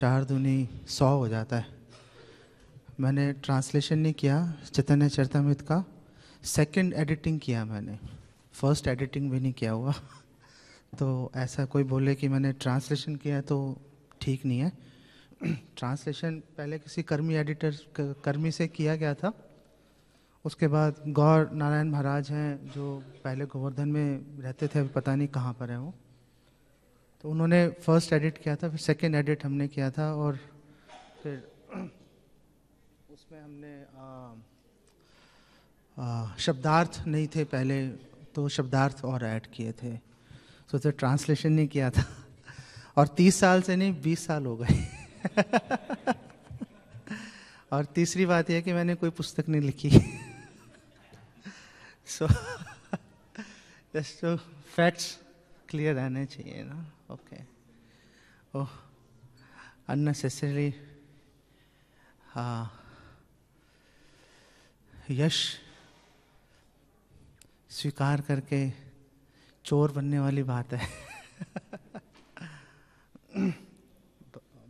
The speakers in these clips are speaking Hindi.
चार दूनी 100 हो जाता है। मैंने ट्रांसलेशन नहीं किया चैतन्य चरितमृत का, सेकंड एडिटिंग किया मैंने, फर्स्ट एडिटिंग भी नहीं किया हुआ। तो ऐसा कोई बोले कि मैंने ट्रांसलेशन किया तो ठीक नहीं है। ट्रांसलेशन पहले किसी कर्मी एडिटर कर्मी से किया गया था। उसके बाद गौर नारायण महाराज हैं जो पहले गोवर्धन में रहते थे, अभी पता नहीं कहाँ पर हैं वो, तो उन्होंने फर्स्ट एडिट किया था, फिर सेकंड एडिट हमने किया था। और फिर उसमें हमने शब्दार्थ नहीं थे पहले, तो शब्दार्थ और ऐड किए थे। तो ट्रांसलेशन नहीं किया था। और 30 साल से नहीं 20 साल हो गए। और तीसरी बात यह कि मैंने कोई पुस्तक नहीं लिखी। सो जस्ट तो फैक्ट्स क्लियर रहने चाहिए ना। ओके। ओह, अननेसेसरी यश स्वीकार करके चोर बनने वाली बात है।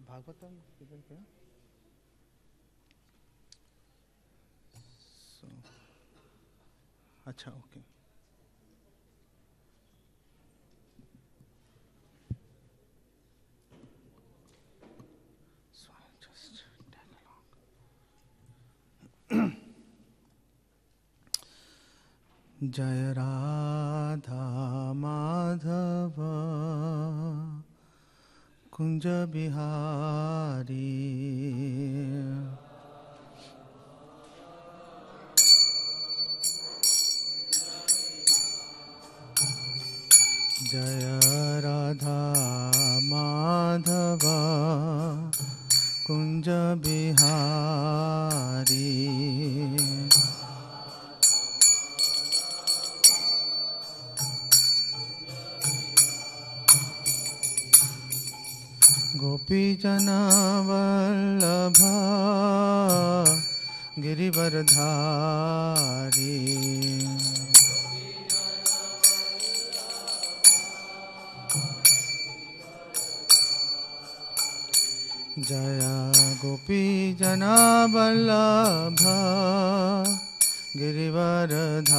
भागवतम किधर गया? अच्छा, ओके। जय राधा माधव कुंज बिहारी, जय राधा माधव कुंज बिहारी, गोपी जना वल्लभ गिरिवरधारी, जय गोपी जना वल्लभ गिरिवरधारी,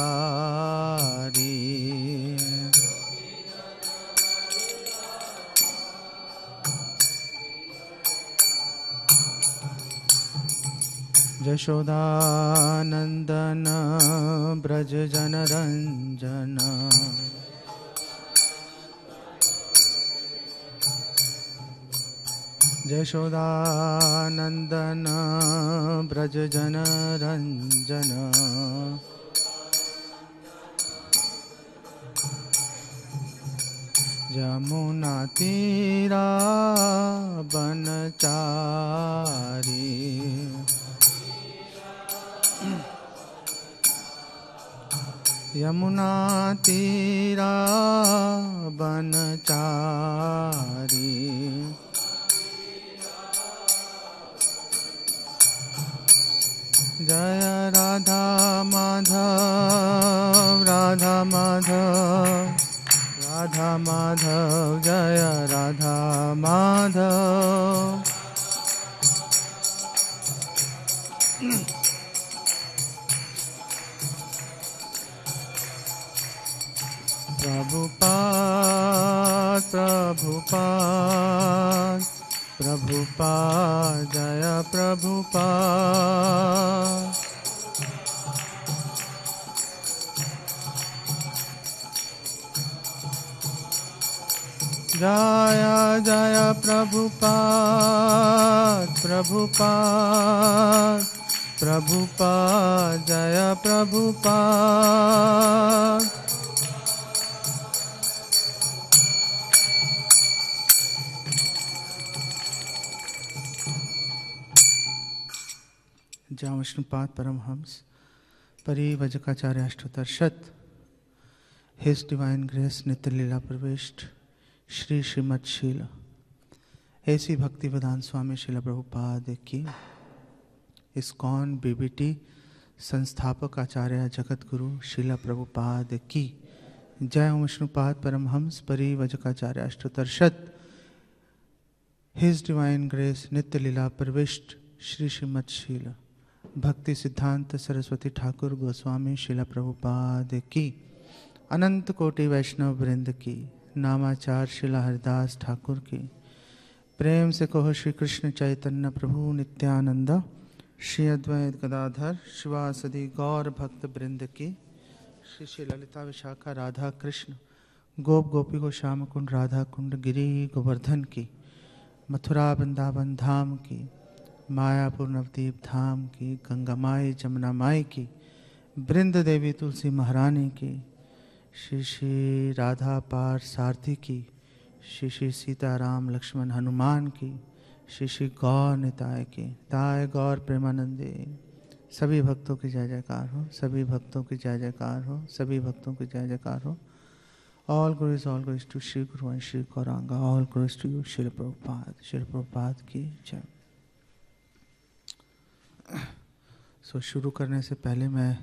यशोदानंदन ब्रज जनरंजन, यशोदानंदन ब्रज जनरंजन, यमुना तीरा बनचारी, यमुना तीरा बनचारी, जय राधा माधव राधा माधव राधा माधव, जय राधा माधव। प्रभुपाद प्रभुपाद प्रभुपाद, जय प्रभुपाद। जय जय प्रभुपाद प्रभुपाद प्रभुपाद, जय प्रभुपाद। जय विष्णुपाद परमहंस परिवजकाचार्य अष्टोत्तर शत, हिज डिवाइन ग्रेस नित्य लीला प्रविष्ट श्री श्रीमद शील ऐसी भक्ति वेदांत स्वामी श्रील प्रभुपाद की, इस्कॉन बीबीटी संस्थापक आचार्य जगत गुरु श्रील प्रभुपाद की जय। विष्णुपाद परमहंस परिवजकाचार्य अष्टोत्तर शत, हिज डिवाइन ग्रेस नित्य लीला प्रविष्ट श्री श्रीमद्शील भक्ति सिद्धांत सरस्वती ठाकुर गोस्वामी शिला प्रभुपाद की, अनंत कोटि वैष्णव वृंद की, नामाचार शिला हरिदास ठाकुर की, प्रेम से कहो श्री कृष्ण चैतन्य प्रभु नित्यानंद, श्री अद्वैत गदाधर शिवासदि गौर भक्त वृंद की, श्री श्री ललिता विशाखा राधा कृष्ण गोप गोपी को श्याम कुंड राधा कुंड गिरी गोवर्धन की, मथुरा वृंदावन धाम की, मायापुर नवदीप धाम की, गंगा माई जमुना माई की, वृंद देवी तुलसी महारानी की, श्री श्री राधा पार सारथी की, श्री श्री सीताराम लक्ष्मण हनुमान की, श्री श्री गौर निताय की, ताय गौर प्रेमानंदे। सभी भक्तों की जय जयकार हो, सभी भक्तों की जय जयकार हो, सभी भक्तों की जय जयकार हो। All glories to Shri Guru and Shri Gauranga. All glories to you, Shri Prabhupada. Shri Prabhupada की जय। सो शुरू करने से पहले मैं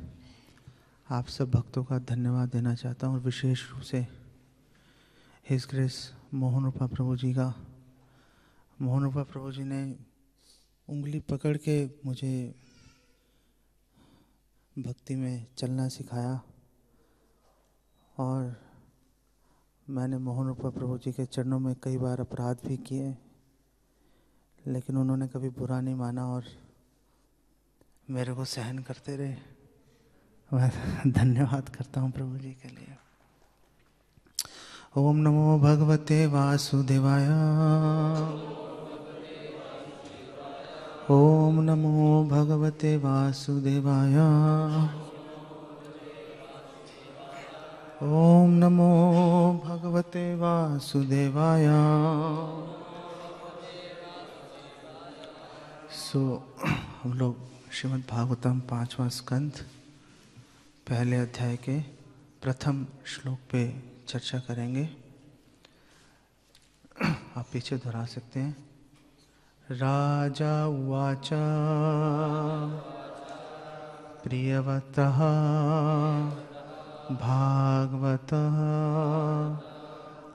आप सब भक्तों का धन्यवाद देना चाहता हूँ, और विशेष रूप से हिज ग्रेस मोहन रूपा प्रभु जी का। मोहन रूपा प्रभु जी ने उंगली पकड़ के मुझे भक्ति में चलना सिखाया, और मैंने मोहन रूपा प्रभु जी के चरणों में कई बार अपराध भी किए, लेकिन उन्होंने कभी बुरा नहीं माना और मेरे को सहन करते रहे। मैं धन्यवाद करता हूँ प्रभु जी के लिए। ओम नमो भगवते वासुदेवाय, ओम नमो भगवते वासुदेवाय, ओम नमो भगवते वासुदेवाय। सो हम लोग श्रीमद् भागवतम 5वां स्कंध पहले अध्याय के प्रथम श्लोक पे चर्चा करेंगे। आप पीछे दोहरा सकते हैं। राजा उवाच प्रियवतः भागवत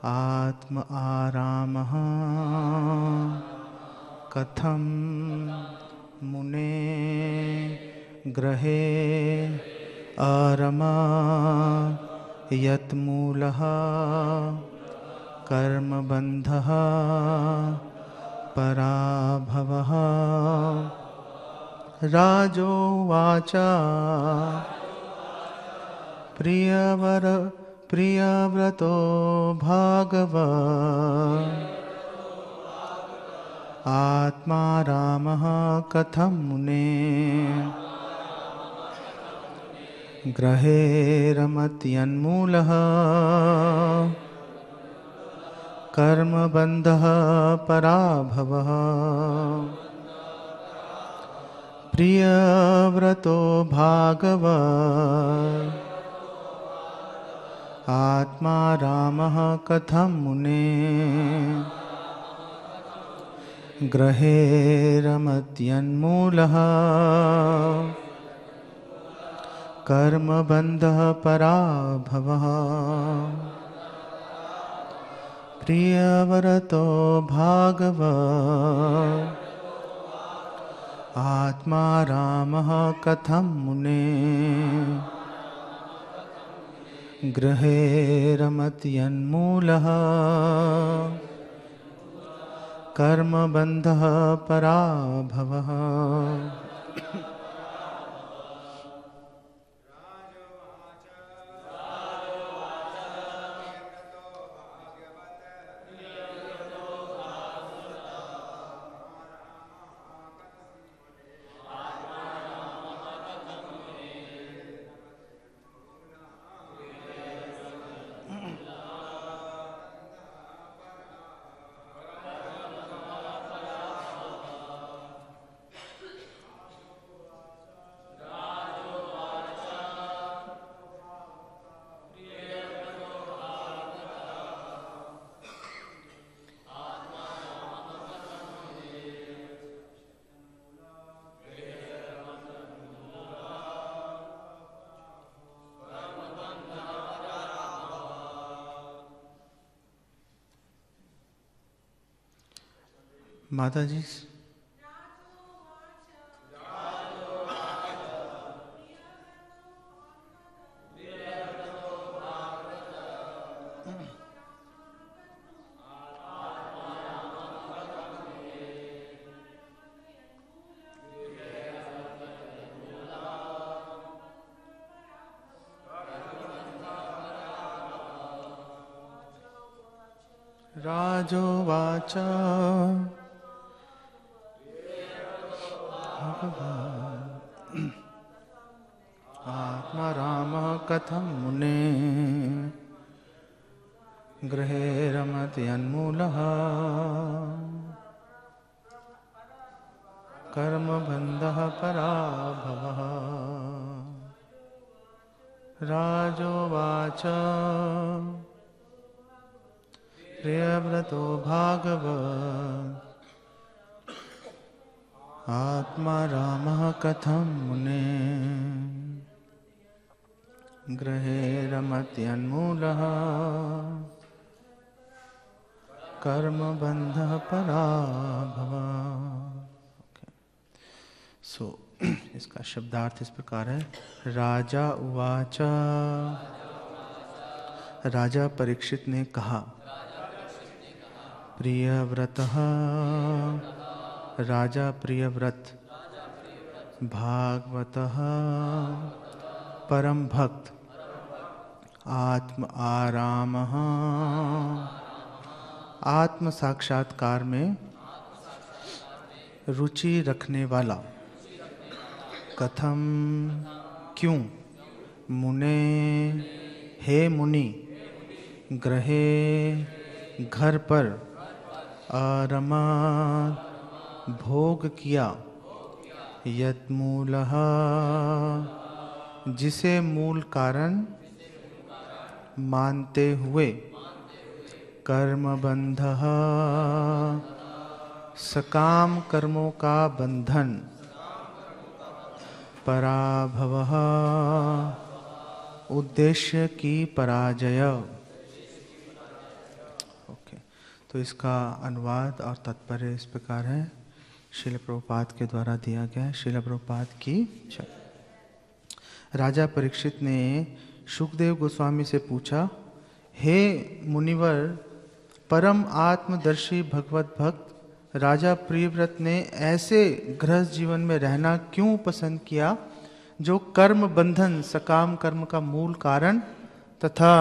आत्म आरामः कथम मुने ग्रहे आरमा यत्मूलः कर्मबन्धः पराभवः। राजोवाच प्रियव्रतो भागव आत्मा रामः कथं मुने ग्रहे रमत्यन्मूलः कर्मबन्धः पराभवः। प्रियव्रतो भागव आत्मा रामः कथं मुने ग्रहे रमत्यन्मूलः कर्मबन्धः पराभवः। प्रियव्रतो भागव आत्मा रामः कथं मुने गृहे रमत्यन्मूलः कर्मबन्धः पराभवः। माता जी। राजोवाच आत्मा रामः कथं मुने गृहे रमति यन्मूलः कर्मबन्धः पराभवः। राजोवाच प्रियव्रतो भागवत् आत्मा रामः कथं मुने गृहे रमत्यन्मूलः कर्मबन्धः पराभवः। सो इसका शब्दार्थ इस प्रकार है। राजा उवाच, राजा परीक्षित ने कहा, प्रियव्रतः, राजा प्रियव्रत, भागवतः, परम भक्त, आत्म आरामः, आत्म साक्षात्कार में रुचि रखने वाला, कथम क्यों, मुने हे मुनि, ग्रहे घर पर, अरमा भोग किया, यत्मूलः जिसे मूल कारण मानते हुए, कर्मबंधः सकाम कर्मों का बंधन, पराभवः उद्देश्य की पराजय। ओके, तो इसका अनुवाद और तात्पर्य इस प्रकार है, श्रील प्रभुपाद के द्वारा दिया गया है। श्रील प्रभुपाद की जय। राजा परीक्षित ने शुकदेव गोस्वामी से पूछा, हे मुनिवर, परम आत्मदर्शी भगवत भक्त राजा प्रियव्रत ने ऐसे गृहस्थ जीवन में रहना क्यों पसंद किया जो कर्म बंधन, सकाम कर्म का मूल कारण तथा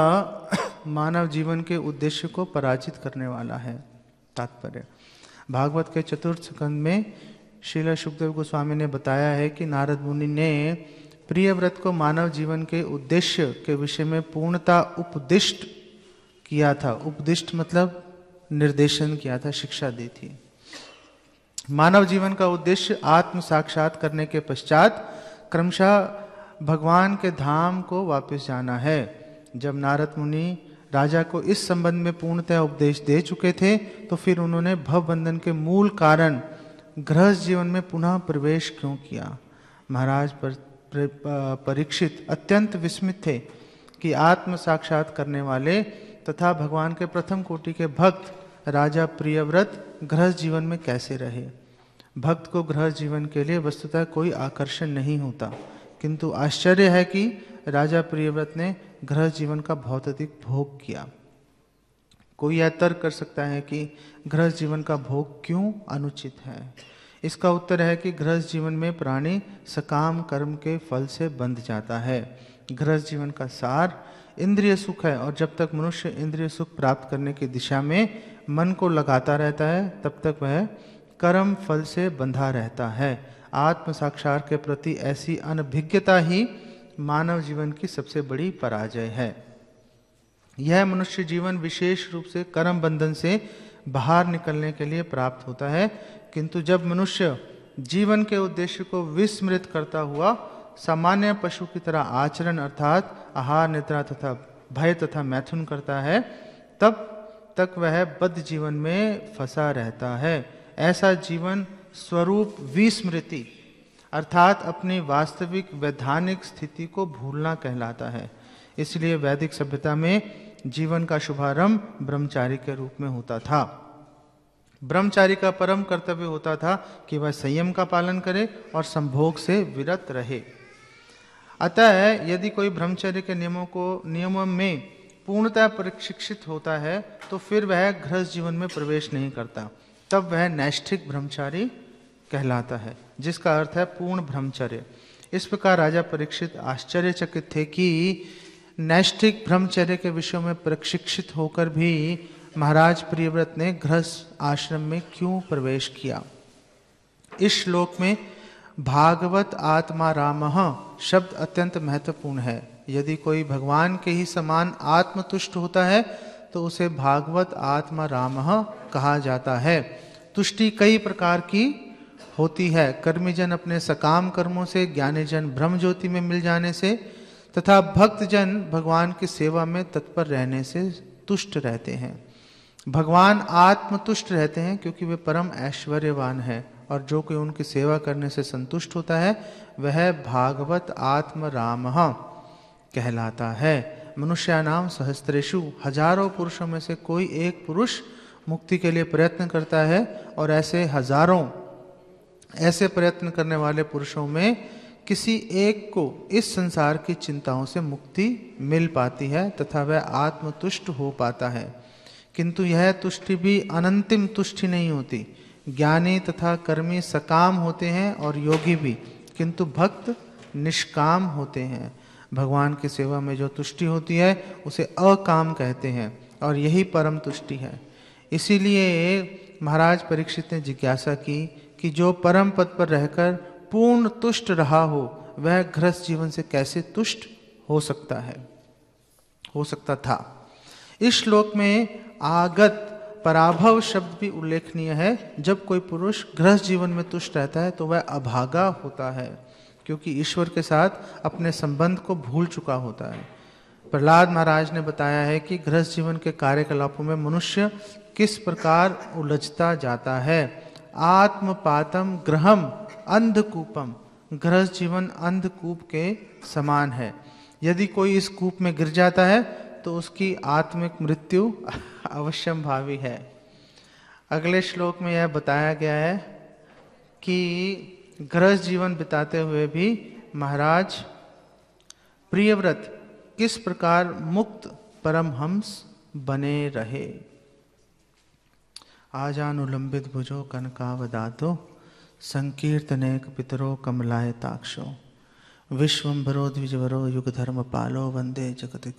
मानव जीवन के उद्देश्य को पराजित करने वाला है। तात्पर्य, भागवत के चतुर्थ स्कंद में श्रील शुकदेव गोस्वामी ने बताया है कि नारद मुनि ने प्रियव्रत को मानव जीवन के उद्देश्य के विषय में पूर्णता उपदिष्ट किया था। उपदिष्ट मतलब निर्देशन किया था, शिक्षा दी थी। मानव जीवन का उद्देश्य आत्म साक्षात करने के पश्चात क्रमशः भगवान के धाम को वापस जाना है। जब नारद मुनि राजा को इस संबंध में पूर्णतः उपदेश दे चुके थे तो फिर उन्होंने भवबंधन के मूल कारण गृहस्थ जीवन में पुनः प्रवेश क्यों किया। महाराज परीक्षित अत्यंत विस्मित थे कि आत्म साक्षात करने वाले तथा भगवान के प्रथम कोटि के भक्त राजा प्रियव्रत गृहस्थ जीवन में कैसे रहे। भक्त को गृहस्थ जीवन के लिए वस्तुतः कोई आकर्षण नहीं होता, किंतु आश्चर्य है कि राजा प्रियव्रत ने गृहस्थ जीवन का बहुत अधिक भोग किया। कोई यह तर्क कर सकता है कि गृहस्थ जीवन का भोग क्यों अनुचित है। इसका उत्तर है कि गृहस्थ जीवन में प्राणी सकाम कर्म के फल से बंध जाता है। गृहस्थ जीवन का सार इंद्रिय सुख है और जब तक मनुष्य इंद्रिय सुख प्राप्त करने की दिशा में मन को लगाता रहता है तब तक वह कर्म फल से बंधा रहता है। आत्म साक्षात के प्रति ऐसी अनभिज्ञता ही मानव जीवन की सबसे बड़ी पराजय है। यह मनुष्य जीवन विशेष रूप से कर्म बंधन से बाहर निकलने के लिए प्राप्त होता है, किंतु जब मनुष्य जीवन के उद्देश्य को विस्मृत करता हुआ सामान्य पशु की तरह आचरण अर्थात आहार निद्रा तथा भय तथा मैथुन करता है, तब तक वह बद्ध जीवन में फंसा रहता है। ऐसा जीवन स्वरूप विस्मृति अर्थात अपनी वास्तविक वैधानिक स्थिति को भूलना कहलाता है। इसलिए वैदिक सभ्यता में जीवन का शुभारंभ ब्रह्मचारी के रूप में होता था। ब्रह्मचारी का परम कर्तव्य होता था कि वह संयम का पालन करे और संभोग से विरत रहे। अतः यदि कोई ब्रह्मचर्य के नियमों में पूर्णतः प्रशिक्षित होता है तो फिर वह गृहस्थ जीवन में प्रवेश नहीं करता, तब वह नैष्ठिक ब्रह्मचारी कहलाता है, जिसका अर्थ है पूर्ण ब्रह्मचर्य। इस प्रकार राजा परीक्षित आश्चर्यचकित थे कि नैष्ठिक ब्रह्मचर्य के विषयों में प्रशिक्षित होकर भी महाराज प्रियव्रत ने गृहस्थ आश्रम में क्यों प्रवेश किया। इस श्लोक में भागवत आत्मा रामः शब्द अत्यंत महत्वपूर्ण है। यदि कोई भगवान के ही समान आत्मतुष्ट होता है तो उसे भागवत आत्मा रामः कहा जाता है। तुष्टि कई प्रकार की होती है। कर्मीजन अपने सकाम कर्मों से, ज्ञानीजन ब्रह्म ज्योति में मिल जाने से तथा भक्तजन भगवान की सेवा में तत्पर रहने से तुष्ट रहते हैं। भगवान आत्मतुष्ट रहते हैं क्योंकि वे परम ऐश्वर्यवान है, और जो कोई उनकी सेवा करने से संतुष्ट होता है वह भागवत आत्म रामः कहलाता है। मनुष्यानाम सहस्त्रेषु, हजारों पुरुषों में से कोई एक पुरुष मुक्ति के लिए प्रयत्न करता है, और ऐसे हजारों ऐसे प्रयत्न करने वाले पुरुषों में किसी एक को इस संसार की चिंताओं से मुक्ति मिल पाती है तथा वह आत्मतुष्ट हो पाता है। किंतु यह तुष्टि भी अनंतिम तुष्टि नहीं होती। ज्ञानी तथा कर्मी सकाम होते हैं और योगी भी, किंतु भक्त निष्काम होते हैं। भगवान की सेवा में जो तुष्टि होती है उसे अकाम कहते हैं, और यही परम तुष्टि है। इसीलिए महाराज परीक्षित ने जिज्ञासा की कि जो परम पद पर रहकर पूर्ण तुष्ट रहा हो वह गृहस्थ जीवन से कैसे तुष्ट हो सकता था। इस श्लोक में आगत पराभव शब्द भी उल्लेखनीय है। जब कोई पुरुष गृहस्थ जीवन में तुष्ट रहता है तो वह अभागा होता है, क्योंकि ईश्वर के साथ अपने संबंध को भूल चुका होता है। प्रहलाद महाराज ने बताया है कि गृहस्थ जीवन के कार्यकलापों में मनुष्य किस प्रकार उलझता जाता है। आत्मपातम गृहम अंधकूपम, गृहस्थ जीवन अंधकूप के समान है। यदि कोई इस कूप में गिर जाता है तो उसकी आत्मिक मृत्यु अवश्यम भावी है। अगले श्लोक में यह बताया गया है कि गृहस्थ जीवन बिताते हुए भी महाराज प्रियव्रत किस प्रकार मुक्त परमहंस बने रहे। आजानुलंबित भुजो कनकावदातो संकीर्तनेक पितरो कमलायताक्षो विश्वम्भरो द्विजवरो युगधर्म पालो वंदे जगतिक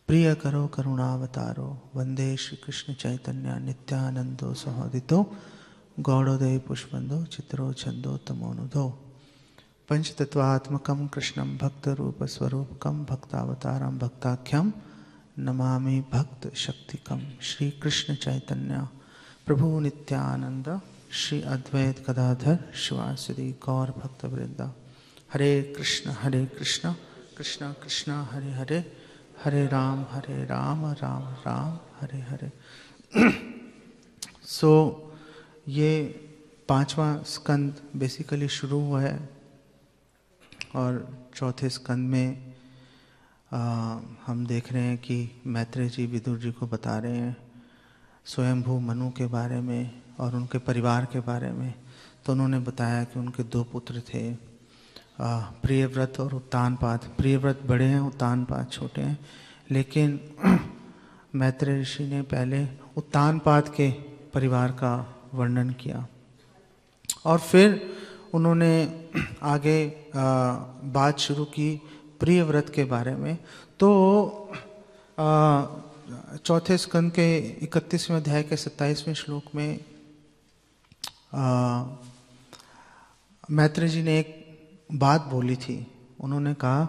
प्रिय करो करुणावतारो वंदे श्री कृष्ण चैतन्य नित्यानंदो सहोदितो गौड़ोदय पुष्पंदो चित्रो छंदो तमोनुदो पंचतत्वात्मकं कृष्णं भक्त रूप स्वरूपकं भक्तावतारं भक्ताख्यं नमामि भक्त शक्तिकं। श्री कृष्ण चैतन्य प्रभु नित्यानंद श्री अद्वैत गदाधर शिवासुरी गौर भक्त वृंदा। हरे कृष्ण कृष्ण कृष्ण हरे हरे, हरे राम राम राम हरे हरे। सो ये 5वां स्कंद बेसिकली शुरू हुआ है, और चौथे स्कंद में हम देख रहे हैं कि मैत्रेय जी विदुर जी को बता रहे हैं स्वयंभू मनु के बारे में और उनके परिवार के बारे में। तो उन्होंने बताया कि उनके 2 पुत्र थे, प्रियव्रत और उत्तानपाद। प्रियव्रत बड़े हैं, उत्तानपाद छोटे हैं। लेकिन मैत्रेय ऋषि ने पहले उत्तानपाद के परिवार का वर्णन किया, और फिर उन्होंने आगे बात शुरू की प्रियव्रत के बारे में। तो चौथे स्कंद के 31वें अध्याय के 27वें श्लोक में मैत्रेय जी ने एक बात बोली थी। उन्होंने कहा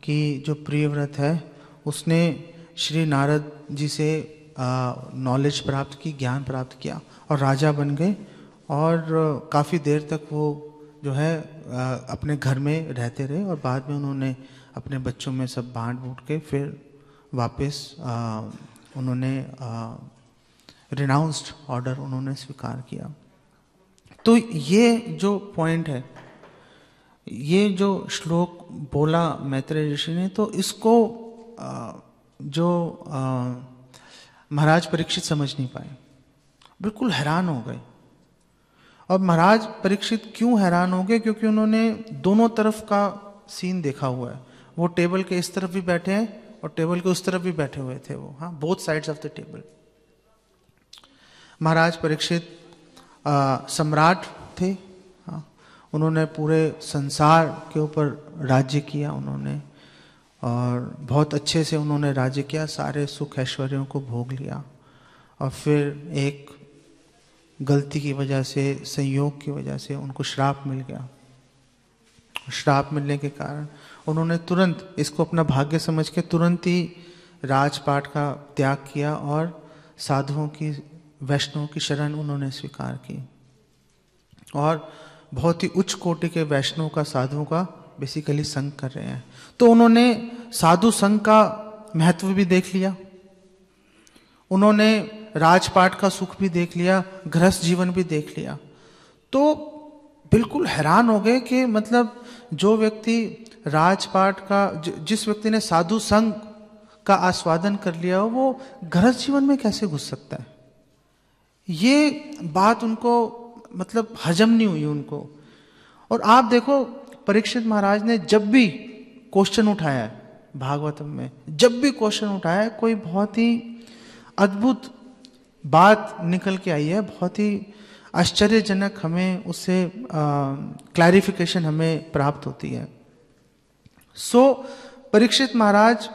कि जो प्रियव्रत है उसने श्री नारद जी से नॉलेज प्राप्त की, ज्ञान प्राप्त किया और राजा बन गए, और काफ़ी देर तक वो जो है अपने घर में रहते रहे, और बाद में उन्होंने अपने बच्चों में सब बांट बूट के फिर वापस उन्होंने रिनाउंस्ड ऑर्डर उन्होंने स्वीकार किया। तो ये जो पॉइंट है, ये जो श्लोक बोला मैत्रेय ऋषि ने, तो इसको जो महाराज परीक्षित समझ नहीं पाए। बिल्कुल हैरान हो गए। और महाराज परीक्षित क्यों हैरान हो गए? क्योंकि उन्होंने दोनों तरफ का सीन देखा हुआ है। वो टेबल के इस तरफ भी बैठे हैं और टेबल के उस तरफ भी बैठे हुए थे वो, हाँ, both sides of the table. Maharaj Parikshit सम्राट थे, हाँ, उन्होंने पूरे संसार के ऊपर राज्य किया उन्होंने, और बहुत अच्छे से उन्होंने राज्य किया, सारे सुख ऐश्वर्यों को भोग लिया। और फिर एक गलती की वजह से, संयोग की वजह से उनको श्राप मिल गया। श्राप मिलने के कारण उन्होंने तुरंत इसको अपना भाग्य समझ के तुरंत ही राजपाट का त्याग किया और साधुओं की, वैष्णवों की शरण उन्होंने स्वीकार की। और बहुत ही उच्च कोटि के वैष्णव का, साधुओं का बेसिकली संग कर रहे हैं। तो उन्होंने साधु संघ का महत्व भी देख लिया, उन्होंने राजपाट का सुख भी देख लिया, गृहस्थ जीवन भी देख लिया। तो बिल्कुल हैरान हो गए कि मतलब जो व्यक्ति राजपाट का, जिस व्यक्ति ने साधु संघ का आस्वादन कर लिया हो, वो गृहस्थ जीवन में कैसे घुस सकता है? ये बात उनको मतलब हजम नहीं हुई उनको। और आप देखो परीक्षित महाराज ने जब भी क्वेश्चन उठाया है भागवतम में, जब भी क्वेश्चन उठाया है, कोई बहुत ही अद्भुत बात निकल के आई है, बहुत ही आश्चर्यजनक हमें उससे क्लैरिफिकेशन हमें प्राप्त होती है। सो परीक्षित महाराज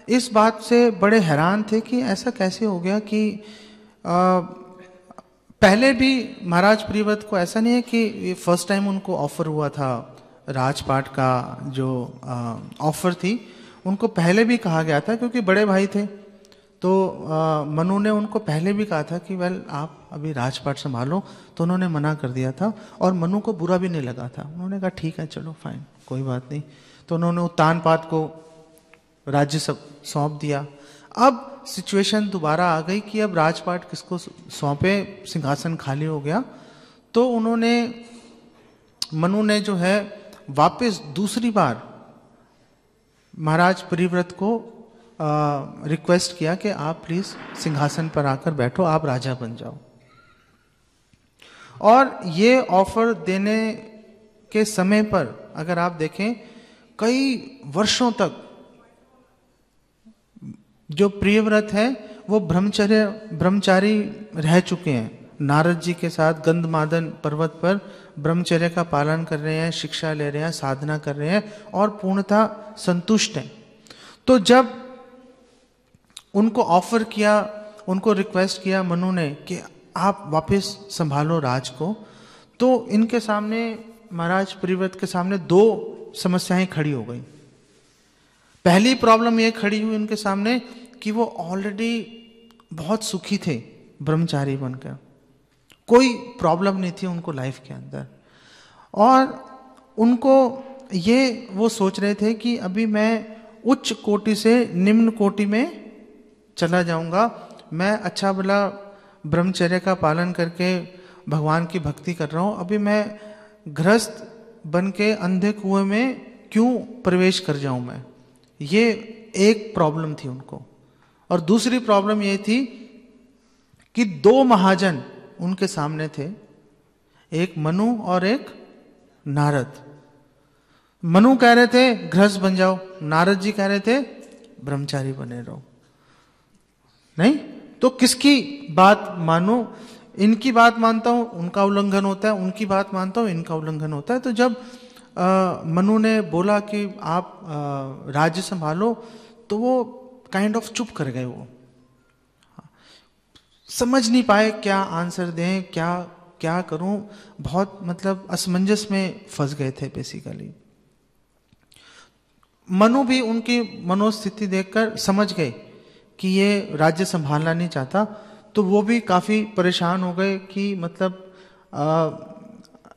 इस बात से बड़े हैरान थे कि ऐसा कैसे हो गया कि पहले भी महाराज प्रियव्रत को ऐसा नहीं है कि ये फर्स्ट टाइम उनको ऑफर हुआ था, राजपाट का जो ऑफर थी, उनको पहले भी कहा गया था, क्योंकि बड़े भाई थे। तो मनु ने उनको पहले भी कहा था कि वेल आप अभी राजपाट संभालो, तो उन्होंने मना कर दिया था। और मनु को बुरा भी नहीं लगा था, उन्होंने कहा ठीक है चलो फाइन, कोई बात नहीं। तो उन्होंने उत्तानपाद को राज्य सौंप दिया। अब सिचुएशन दोबारा आ गई कि अब राजपाट किसको सौंपे, सिंहासन खाली हो गया। तो उन्होंने, मनु ने जो है वापस दूसरी बार महाराज परिव्रत को रिक्वेस्ट किया कि आप प्लीज सिंहासन पर आकर बैठो, आप राजा बन जाओ। और ये ऑफर देने के समय पर अगर आप देखें, कई वर्षों तक जो प्रियव्रत है वो ब्रह्मचारी रह चुके हैं। नारद जी के साथ गंधमादन पर्वत पर ब्रह्मचर्य का पालन कर रहे हैं, शिक्षा ले रहे हैं, साधना कर रहे हैं और पूर्णतः संतुष्ट हैं। तो जब उनको ऑफर किया, उनको रिक्वेस्ट किया मनु ने कि आप वापस संभालो राज को, तो इनके सामने, महाराज परिव्रत के सामने दो समस्याएं खड़ी हो गई। पहली प्रॉब्लम ये खड़ी हुई उनके सामने कि वो ऑलरेडी बहुत सुखी थे ब्रह्मचारी बनकर, कोई प्रॉब्लम नहीं थी उनको लाइफ के अंदर। और उनको ये, वो सोच रहे थे कि अभी मैं उच्च कोटि से निम्न कोटि में चला जाऊंगा, मैं अच्छा भला ब्रह्मचर्य का पालन करके भगवान की भक्ति कर रहा हूं, अभी मैं गृहस्थ बन के अंधे कुएं में क्यों प्रवेश कर जाऊं मैं। ये एक प्रॉब्लम थी उनको। और दूसरी प्रॉब्लम ये थी कि दो महाजन उनके सामने थे, एक मनु और एक नारद। मनु कह रहे थे गृहस्थ बन जाओ, नारद जी कह रहे थे ब्रह्मचारी बने रहो। नहीं तो किसकी बात मानो? इनकी बात मानता हूं उनका उल्लंघन होता है, उनकी बात मानता हूं इनका उल्लंघन होता है। तो जब मनु ने बोला कि आप राज्य संभालो, तो वो काइंड ऑफ चुप कर गए। वो समझ नहीं पाए क्या आंसर दें, क्या क्या करूं, बहुत मतलब असमंजस में फंस गए थे बेसिकली। मनु भी उनकी मनोस्थिति देखकर समझ गए कि ये राज्य संभालना नहीं चाहता, तो वो भी काफी परेशान हो गए कि मतलब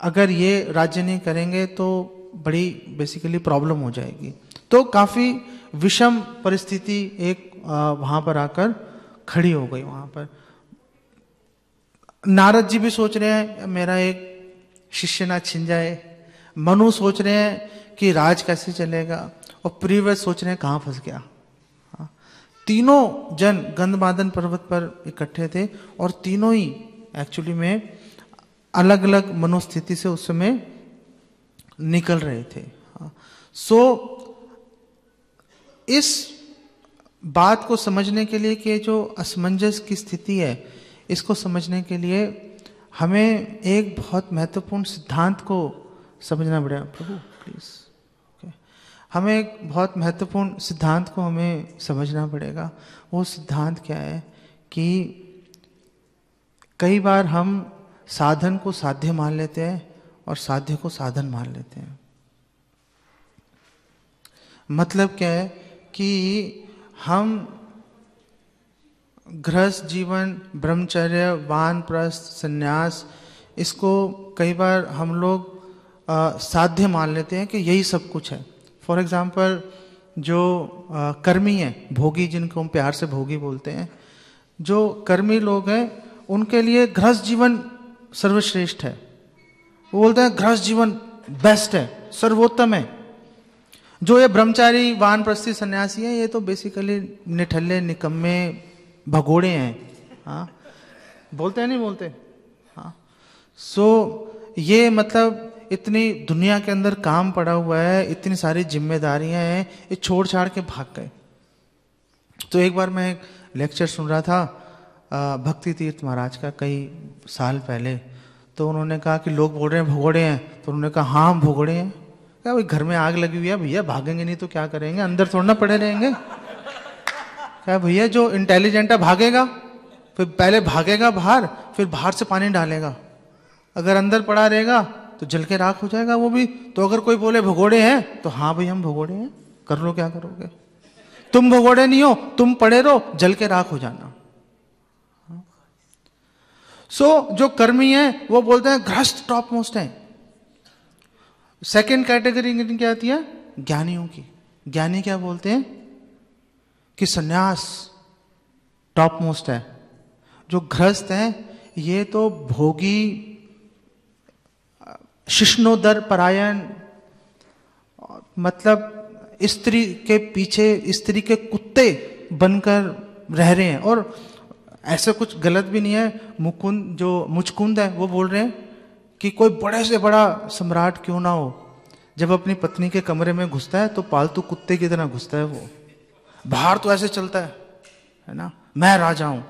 अगर ये राज्य नहीं करेंगे तो बड़ी बेसिकली प्रॉब्लम हो जाएगी। तो काफी विषम परिस्थिति एक वहां पर आकर खड़ी हो गई। वहां पर नारद जी भी सोच रहे हैं मेरा एक शिष्य ना छिन जाए, मनु सोच रहे हैं कि राज कैसे चलेगा, और प्रियव्रत सोच रहे हैं कहां फंस गया। तीनों जन गंधमादन पर्वत पर इकट्ठे थे और तीनों ही एक्चुअली में अलग अलग मनोस्थिति से उस समय निकल रहे थे। सो इस बात को समझने के लिए कि जो असमंजस की स्थिति है, इसको समझने के लिए हमें एक बहुत महत्वपूर्ण सिद्धांत को समझना पड़ेगा। प्रभु प्लीज, हमें एक बहुत महत्वपूर्ण सिद्धांत को हमें समझना पड़ेगा। वो सिद्धांत क्या है कि कई बार हम साधन को साध्य मान लेते हैं और साध्य को साधन मान लेते हैं। मतलब क्या है कि हम गृहस्थ जीवन, ब्रह्मचर्य, वानप्रस्थ, संन्यास, इसको कई बार हम लोग साध्य मान लेते हैं कि यही सब कुछ है। फॉर एग्जाम्पल जो कर्मी हैं, भोगी, जिनको हम प्यार से भोगी बोलते हैं, जो कर्मी लोग हैं उनके लिए गृहस्थ जीवन सर्वश्रेष्ठ है। वो बोलते हैं गृहस्थ जीवन बेस्ट है, सर्वोत्तम है। जो ये ब्रह्मचारी, वानप्रस्थी, सन्यासी हैं, ये तो बेसिकली निठल्ले, निकम्मे, भगोड़े हैं। हाँ, बोलते हैं नहीं बोलते? हाँ। सो ये मतलब इतनी दुनिया के अंदर काम पड़ा हुआ है, इतनी सारी जिम्मेदारियां हैं, ये छोड़ छाड़ के भाग गए। तो एक बार मैं एक लेक्चर सुन रहा था भक्ति तीर्थ महाराज का कई साल पहले। तो उन्होंने कहा कि लोग बोल रहे हैं भगोड़े हैं, तो उन्होंने कहा हाँ हम भगोड़े हैं। क्या भाई, घर में आग लगी हुई है भैया, भागेंगे नहीं तो क्या करेंगे, अंदर थोड़ा ना पड़े रहेंगे। क्या भैया, जो इंटेलिजेंट है भागेगा, फिर पहले भागेगा बाहर, फिर बाहर से पानी डालेगा। अगर अंदर पड़ा रहेगा तो जल के राख हो जाएगा वो भी। तो अगर कोई बोले भगोड़े हैं, तो हाँ भाई हम भगोड़े हैं, कर लो क्या करोगे। तुम भगोड़े नहीं हो, तुम पड़े रहो, जल के राख हो जाना। सो जो कर्मी है वो बोलते हैं गृहस्थ टॉप मोस्ट है। सेकेंड कैटेगरी क्या आती है? ज्ञानियों की। ज्ञानी क्या बोलते हैं कि सन्यास टॉप मोस्ट है। जो गृहस्थ है ये तो भोगी, शिष्णोदर परायण, मतलब स्त्री के पीछे, स्त्री के कुत्ते बनकर रह रहे हैं। और ऐसा कुछ गलत भी नहीं है। मुकुंद, जो मुचकुंद है, वो बोल रहे हैं कि कोई बड़े से बड़ा सम्राट क्यों ना हो, जब अपनी पत्नी के कमरे में घुसता है तो पालतू कुत्ते की तरह घुसता है। वो बाहर तो ऐसे चलता है ना, मैं राजा हूं।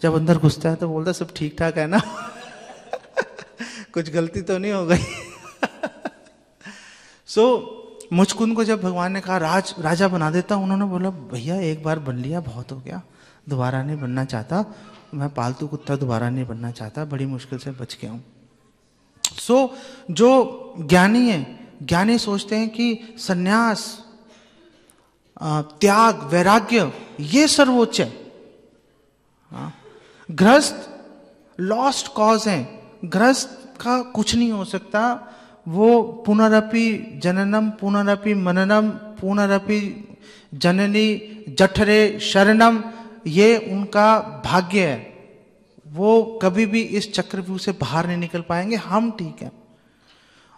जब अंदर घुसता है तो बोलता है सब ठीक ठाक है ना कुछ गलती तो नहीं हो गई सो मुचकुंद को जब भगवान ने कहा राजा बना देता, उन्होंने बोला भैया एक बार बन लिया बहुत हो गया, दोबारा नहीं बनना चाहता, मैं पालतू कुत्ता दोबारा नहीं बनना चाहता, बड़ी मुश्किल से बच गया हूं। सो जो ज्ञानी है, ज्ञानी सोचते हैं कि सन्यास, त्याग, वैराग्य ये सर्वोच्च है। गृहस्थ लॉस्ट कॉज है, गृहस्थ का कुछ नहीं हो सकता। वो पुनरपि जननम, पुनरपि मननम, पुनरपि जननी जठरे शरणम, ये उनका भाग्य है। वो कभी भी इस चक्रव्यूह से बाहर नहीं निकल पाएंगे। हम ठीक है।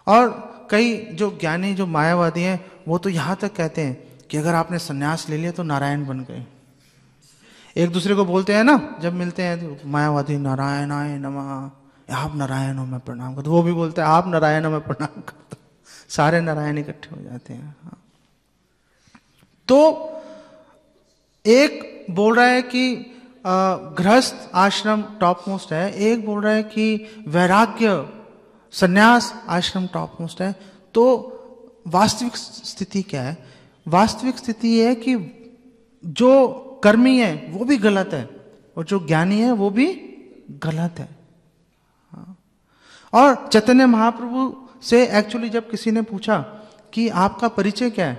और कई जो ज्ञानी, जो मायावादी हैं, वो तो यहां तक कहते हैं कि अगर आपने सन्यास ले लिया तो नारायण बन गए। एक दूसरे को बोलते हैं ना जब मिलते हैं तो मायावादी, नारायणाय नमः, आप नारायण हो मैं प्रणाम करता। वो भी बोलते हैं आप नारायण हो मैं प्रणाम करता। सारे नारायण इकट्ठे हो जाते हैं। हाँ। तो एक बोल रहा है कि गृहस्थ आश्रम टॉप मोस्ट है, एक बोल रहा है कि वैराग्य, सन्यास आश्रम टॉप मोस्ट है। तो वास्तविक स्थिति क्या है? वास्तविक स्थिति ये है कि जो कर्मी है वो भी गलत है और जो ज्ञानी है वो भी गलत है। और चैतन्य महाप्रभु से एक्चुअली जब किसी ने पूछा कि आपका परिचय क्या है,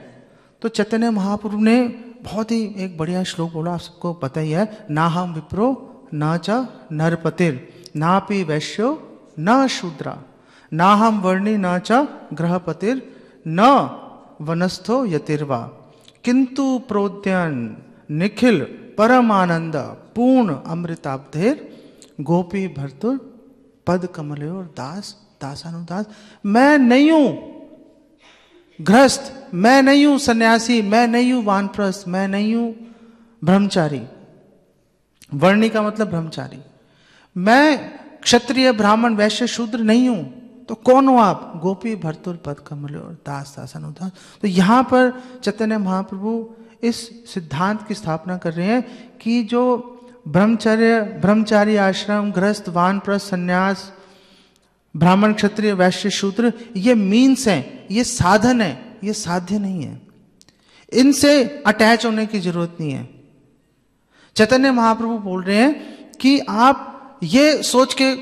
तो चैतन्य महाप्रभु ने बहुत ही एक बढ़िया श्लोक बोला, आप सबको पता ही है, ना हम विप्रो न च नरपतिर नापि वैश्यो न शूद्रा ना हम वर्णी न च ग्रहपतिर न वनस्थो यतिर्वा किंतु प्रोद्यन निखिल परमानंद पूर्ण अमृताब्धेर गोपी भर्तुर पद कमलोर दास दासानुदास। मैं नहीं हूं गृहस्थ, मैं नहीं हूं सन्यासी, मैं नहीं हूं वानप्रस्थ, मैं नहीं हूं ब्रह्मचारी। वर्णी का मतलब ब्रह्मचारी। मैं क्षत्रिय ब्राह्मण वैश्य शूद्र नहीं हूं, तो कौन हो आप? गोपी भर्तुर पद कमल और दास दासन उदास। तो यहाँ पर चैतन्य महाप्रभु इस सिद्धांत की स्थापना कर रहे हैं कि जो ब्रह्मचारी आश्रम, गृहस्थ, वानप्रस्थ, संन्यास, ब्राह्मण, क्षत्रिय, वैश्य, शूद्र, ये मीन्स हैं, ये साधन है, ये साध्य नहीं है। इनसे अटैच होने की जरूरत नहीं है। चैतन्य महाप्रभु बोल रहे हैं कि आप ये सोच के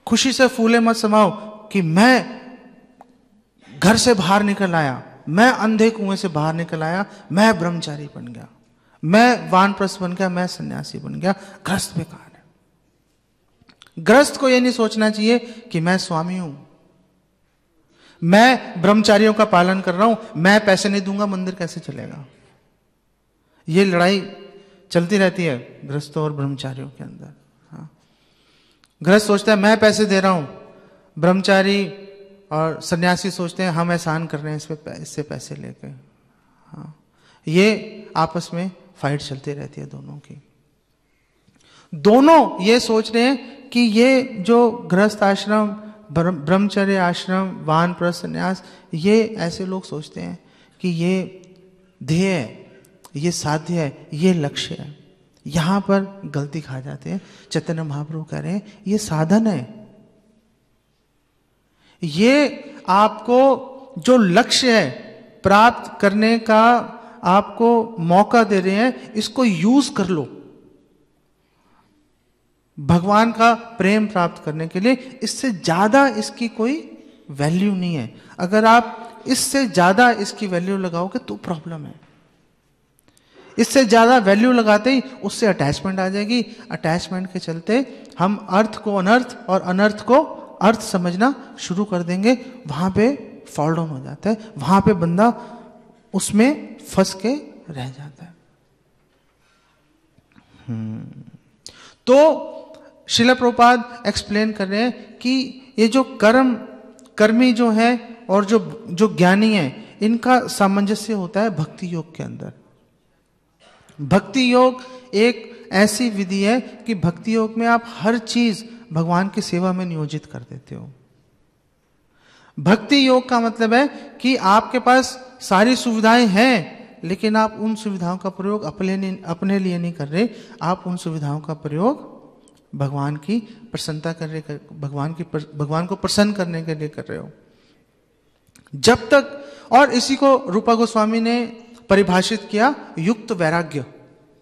खुशी से फूले मत समाओ कि मैं घर से बाहर निकल आया, मैं अंधे कुएं से बाहर निकल आया, मैं ब्रह्मचारी बन गया, मैं वानप्रस्थ बन गया, मैं सन्यासी बन गया। गृहस्थ बेकार है। गृहस्थ को यह नहीं सोचना चाहिए कि मैं स्वामी हूं, मैं ब्रह्मचारियों का पालन कर रहा हूं, मैं पैसे नहीं दूंगा मंदिर कैसे चलेगा। ये लड़ाई चलती रहती है गृहस्थों और ब्रह्मचारियों के अंदर। हाँ। गृहस्थ सोचता है मैं पैसे दे रहा हूं, ब्रह्मचारी और सन्यासी सोचते हैं हम एहसान कर रहे हैं इससे पैसे लेके। हाँ। ये आपस में फाइट चलती रहती है दोनों की। दोनों ये सोच रहे हैं कि ये जो गृहस्थ आश्रम, ब्रह्मचर्य आश्रम, वानप्रस्थ, संन्यास, ये ऐसे लोग सोचते हैं कि ये ध्येय है, ये साध्य है, ये लक्ष्य है। यहां पर गलती खा जाते हैं। चैतन्य महाप्रभु कह रहे हैं ये साधन है, ये आपको जो लक्ष्य है प्राप्त करने का आपको मौका दे रहे हैं, इसको यूज कर लो भगवान का प्रेम प्राप्त करने के लिए। इससे ज्यादा इसकी कोई वैल्यू नहीं है। अगर आप इससे ज्यादा इसकी वैल्यू लगाओगे तो प्रॉब्लम है। इससे ज्यादा वैल्यू लगाते ही उससे अटैचमेंट आ जाएगी। अटैचमेंट के चलते हम अर्थ को अनर्थ और अनर्थ को अर्थ समझना शुरू कर देंगे। वहां पे फॉल डाउन हो जाता है, वहां पे बंदा उसमें फंस के रह जाता है। तो श्रील प्रभुपाद एक्सप्लेन कर रहे हैं कि ये जो कर्मी जो है और जो ज्ञानी है, इनका सामंजस्य होता है भक्ति योग के अंदर। भक्ति योग एक ऐसी विधि है कि भक्ति योग में आप हर चीज भगवान की सेवा में नियोजित कर देते हो। भक्ति योग का मतलब है कि आपके पास सारी सुविधाएं हैं, लेकिन आप उन सुविधाओं का प्रयोग अपने लिए नहीं कर रहे। आप उन सुविधाओं का प्रयोग भगवान की प्रसन्नता करने, भगवान को प्रसन्न करने के लिए कर रहे हो। जब तक, और इसी को रूपा गोस्वामी ने परिभाषित किया युक्त वैराग्य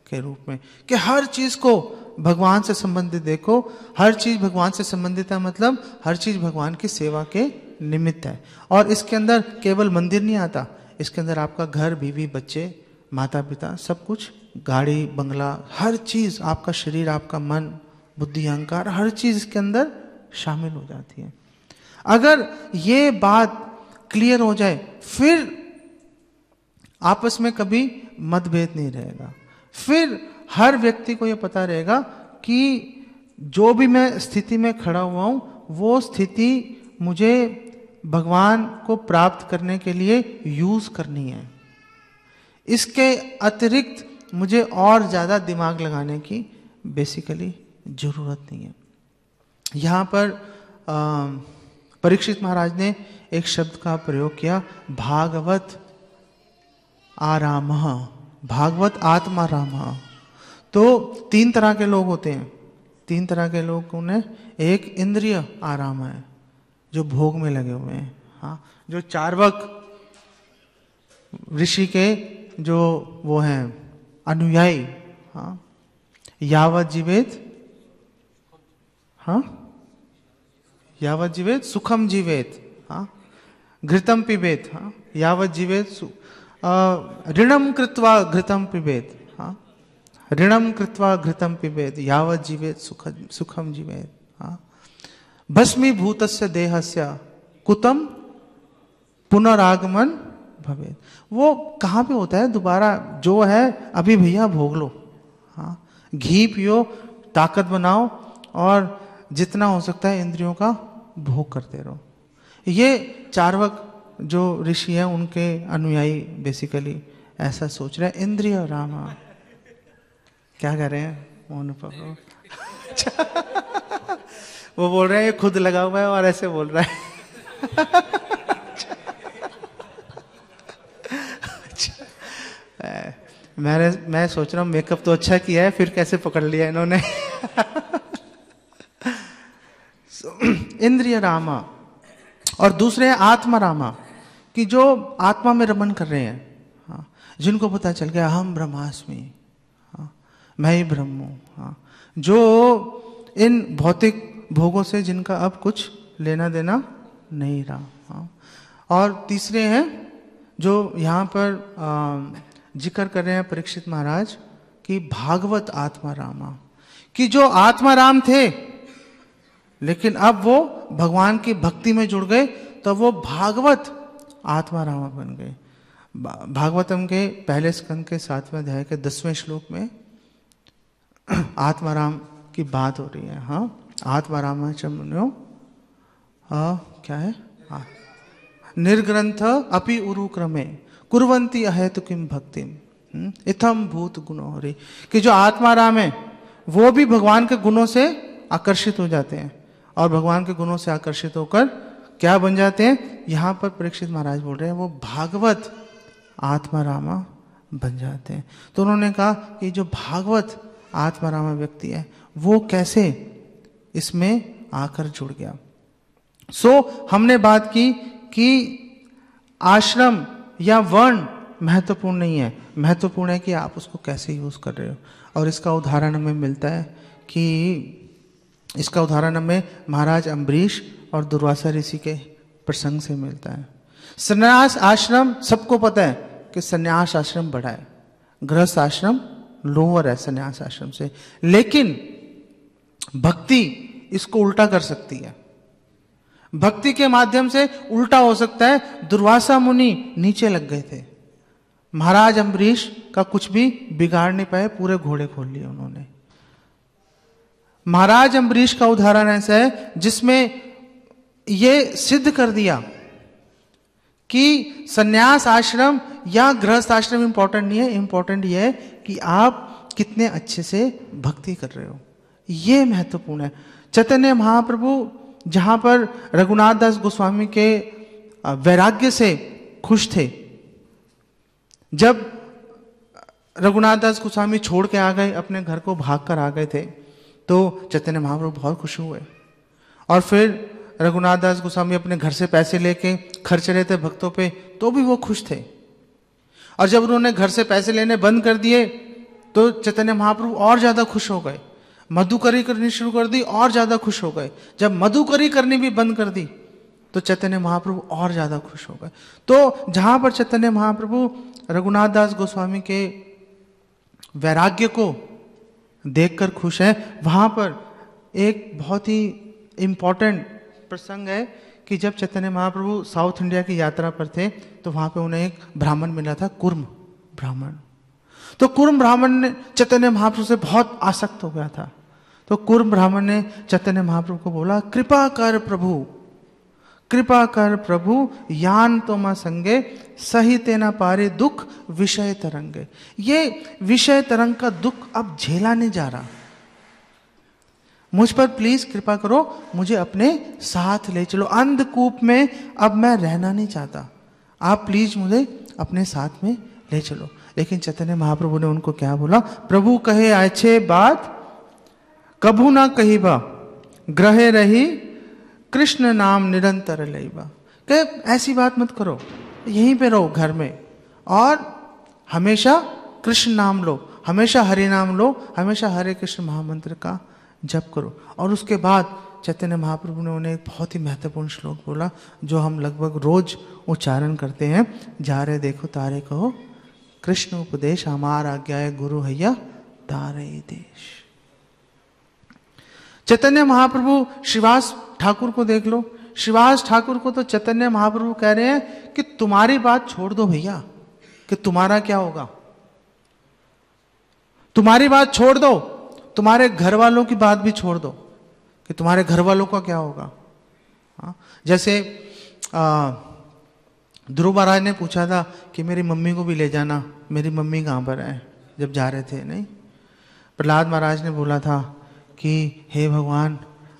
के रूप में, कि हर चीज को भगवान से संबंधित देखो। हर चीज भगवान से संबंधित है, मतलब हर चीज भगवान की सेवा के निमित्त है। और इसके अंदर केवल मंदिर नहीं आता, इसके अंदर आपका घर, बीवी, बच्चे, माता पिता, सब कुछ, गाड़ी, बंगला, हर चीज, आपका शरीर, आपका मन, बुद्धि, अहंकार, हर चीज इसके अंदर शामिल हो जाती है। अगर ये बात क्लियर हो जाए, फिर आपस में कभी मतभेद नहीं रहेगा। फिर हर व्यक्ति को यह पता रहेगा कि जो भी मैं स्थिति में खड़ा हुआ हूं, वो स्थिति मुझे भगवान को प्राप्त करने के लिए यूज करनी है। इसके अतिरिक्त मुझे और ज्यादा दिमाग लगाने की बेसिकली जरूरत नहीं है। यहां पर परीक्षित महाराज ने एक शब्द का प्रयोग किया, भागवत आराम, भागवत आत्मा राम। तो तीन तरह के लोग होते हैं। तीन तरह के लोग कौन है? एक इंद्रिय आराम है, जो भोग में लगे हुए हैं। हाँ, जो चार्वक ऋषि के जो वो हैं अनुयायी। हाँ, यावत जीवेत, हाँ, यावत जीवेत सुखम जीवेत, हाँ, घृतम पिबेत, हाँ, यावत जीवेत ऋणम कृत्वा घृतम पिबेत, हाँ, ऋणम कृत्वा घृतम पिबेत, यावत जीवेत सुखम जीवेत, हाँ, भस्मीभूतस्य देहस्य कुतम पुनरागमन भवेत। वो कहाँ पे होता है? दोबारा जो है अभी भैया भोग लो। हाँ, घी पियो, ताकत बनाओ, और जितना हो सकता है इंद्रियों का भोग करते रहो। ये चार्वक जो ऋषि हैं, उनके अनुयायी बेसिकली ऐसा सोच रहे हैं। इंद्रिय राम, क्या कर रहे हैं मोहन? वो बोल रहे हैं ये खुद लगा हुआ है और ऐसे बोल रहा है। मैं सोच रहा हूँ मेकअप तो अच्छा किया है, फिर कैसे पकड़ लिया इन्होंने। इंद्रिय रामा और दूसरे हैं आत्मा रामा, कि जो आत्मा में रमन कर रहे हैं, हाँ, जिनको पता चल गया हम ब्रह्मास्मि, हाँ, मैं ही ब्रह्म हूँ, हाँ, जो इन भौतिक भोगों से जिनका अब कुछ लेना देना नहीं रहा, हाँ। और तीसरे हैं जो यहाँ पर जिक्र कर रहे हैं परीक्षित महाराज कि भागवत आत्मा रामा, कि जो आत्मा राम थे लेकिन अब वो भगवान की भक्ति में जुड़ गए, तो वो भागवत आत्मा रामा बन गए। भागवतम के पहले स्कंद के 7वें अध्याय के 10वें श्लोक में आत्माराम की बात हो रही है। हाँ, आत्माराम चमनो, क्या है, निर्ग्रंथ अपि उरुक्रमे कुर्वन्ति अहेतु किम भक्तिम इथम भूत गुणोहरि, कि जो आत्माराम है वो भी भगवान के गुणों से आकर्षित हो जाते हैं, और भगवान के गुणों से आकर्षित होकर क्या बन जाते हैं, यहाँ पर परीक्षित महाराज बोल रहे हैं वो भागवत आत्मारामा बन जाते हैं। तो उन्होंने कहा कि जो भागवत आत्मारामा व्यक्ति है वो कैसे इसमें आकर जुड़ गया। हमने बात की कि आश्रम या वर्ण महत्वपूर्ण नहीं है, महत्वपूर्ण है कि आप उसको कैसे यूज कर रहे हो। और इसका उदाहरण हमें मिलता है कि इसका उदाहरण हमें महाराज अम्बरीश और दुर्वासा ऋषि के प्रसंग से मिलता है। संन्यास आश्रम, सबको पता है कि संन्यास आश्रम बड़ा है, गृहस्थ आश्रम लोअर है संन्यास आश्रम से, लेकिन भक्ति इसको उल्टा कर सकती है। भक्ति के माध्यम से उल्टा हो सकता है। दुर्वासा मुनि नीचे लग गए थे, महाराज अम्बरीश का कुछ भी बिगाड़ नहीं पाए, पूरे घोड़े खोल लिए उन्होंने। महाराज अम्बरीश का उदाहरण ऐसा है जिसमें यह सिद्ध कर दिया कि संन्यास आश्रम या गृहस्थ आश्रम इंपॉर्टेंट नहीं है, इंपॉर्टेंट यह है कि आप कितने अच्छे से भक्ति कर रहे हो, यह महत्वपूर्ण है। चैतन्य महाप्रभु जहां पर रघुनाथ दास गोस्वामी के वैराग्य से खुश थे, जब रघुनाथ दास गोस्वामी छोड़ के आ गए, अपने घर को भाग कर आ गए थे, तो चैतन्य महाप्रभु बहुत खुश हुए। और फिर रघुनाथ दास गोस्वामी अपने घर से पैसे लेके खर्च रहे थे भक्तों पे, तो भी वो खुश थे। और जब उन्होंने घर से पैसे लेने बंद कर दिए तो चैतन्य महाप्रभु और ज्यादा खुश हो गए, मधुकरी करनी शुरू कर दी, और ज्यादा खुश हो गए। जब मधुकरी करनी भी बंद कर दी तो चैतन्य महाप्रभु और ज्यादा खुश हो गए। तो जहां पर चैतन्य महाप्रभु रघुनाथ दास गोस्वामी के वैराग्य को देखकर खुश है, वहां पर एक बहुत ही इंपॉर्टेंट प्रसंग है कि जब चैतन्य महाप्रभु साउथ इंडिया की यात्रा पर थे, तो वहां पे उन्हें एक ब्राह्मण मिला था, कुर्म ब्राह्मण। तो कुर्म ब्राह्मण ने चैतन्य महाप्रभु से बहुत आसक्त हो गया था। तो कुर्म ब्राह्मण ने चैतन्य महाप्रभु को बोला, कृपा कर प्रभु, कृपा कर प्रभु, यान तोमा संगे सही तेना पारे दुख विषय तरंगे। ये विषय तरंग का दुख अब झेला नहीं जा रहा, मुझ पर प्लीज कृपा करो, मुझे अपने साथ ले चलो, अंधकूप में अब मैं रहना नहीं चाहता, आप प्लीज मुझे अपने साथ में ले चलो। लेकिन चैतन्य महाप्रभु ने उनको क्या बोला, प्रभु कहे अच्छे बात कभू ना कहीबा, ग्रहे रही कृष्ण नाम निरंतर लईबा। कहे ऐसी बात मत करो, यहीं पे रहो घर में, और हमेशा कृष्ण नाम लो, हमेशा हरि नाम लो, हमेशा हरे कृष्ण महामंत्र का जप करो। और उसके बाद चैतन्य महाप्रभु ने उन्हें एक बहुत ही महत्वपूर्ण श्लोक बोला, जो हम लगभग रोज उच्चारण करते हैं, जा रहे देखो तारे कहो, कृष्ण उपदेश हमार आज्ञा है, गुरु हैया तारे देश। चैतन्य महाप्रभु श्रीवास ठाकुर को देख लो, श्रीवास ठाकुर को तो चैतन्य महाप्रभु कह रहे हैं कि तुम्हारी बात छोड़ दो भैया, कि तुम्हारा क्या होगा, तुम्हारी बात छोड़ दो, तुम्हारे घर वालों की बात भी छोड़ दो कि तुम्हारे घर वालों का क्या होगा। हाँ? जैसे ध्रुव महाराज ने पूछा था कि मेरी मम्मी को भी ले जाना, मेरी मम्मी कहाँ पर है, जब जा रहे थे, नहीं, प्रहलाद महाराज ने बोला था कि हे भगवान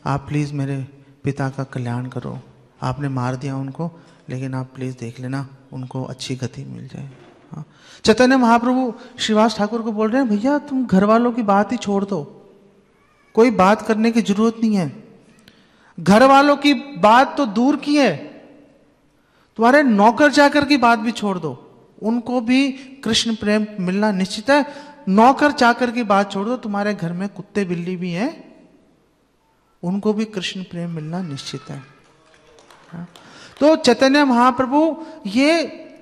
आप प्लीज़ मेरे पिता का कल्याण करो, आपने मार दिया उनको, लेकिन आप प्लीज़ देख लेना उनको अच्छी गति मिल जाए। हाँ। चैतन्य महाप्रभु श्रीवास ठाकुर को बोल रहे हैं, भैया तुम घर वालों की बात ही छोड़ दो, कोई बात करने की जरूरत नहीं है। घर वालों की बात तो दूर की है, तुम्हारे नौकर चाकर की बात भी छोड़ दो, उनको भी कृष्ण प्रेम मिलना निश्चित है। नौकर चाकर की बात छोड़ दो, तुम्हारे घर में कुत्ते बिल्ली भी हैं, उनको भी कृष्ण प्रेम मिलना निश्चित है। तो चैतन्य महाप्रभु ये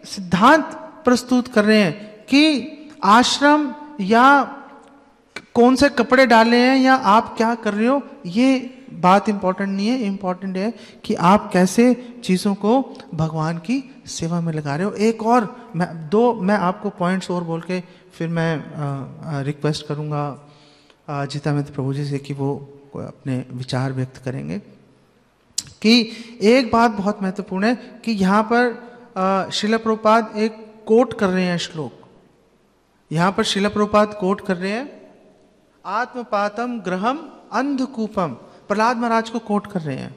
सिद्धांत प्रस्तुत कर रहे हैं कि आश्रम या कौन से कपड़े डाले हैं या आप क्या कर रहे हो, ये बात इंपॉर्टेंट नहीं है। इंपॉर्टेंट है कि आप कैसे चीज़ों को भगवान की सेवा में लगा रहे हो। एक और मैं आपको पॉइंट्स और बोल के फिर मैं रिक्वेस्ट करूँगा जीता मित्र प्रभु जी से कि वो अपने विचार व्यक्त करेंगे। कि एक बात बहुत महत्वपूर्ण है कि यहाँ पर श्रील प्रभुपाद एक कोट कर रहे हैं श्लोक, यहाँ पर श्रील प्रभुपाद कोट कर रहे हैं, आत्मपातम ग्रहम अंधकूपम, प्रहलाद महाराज को कोट कर रहे हैं।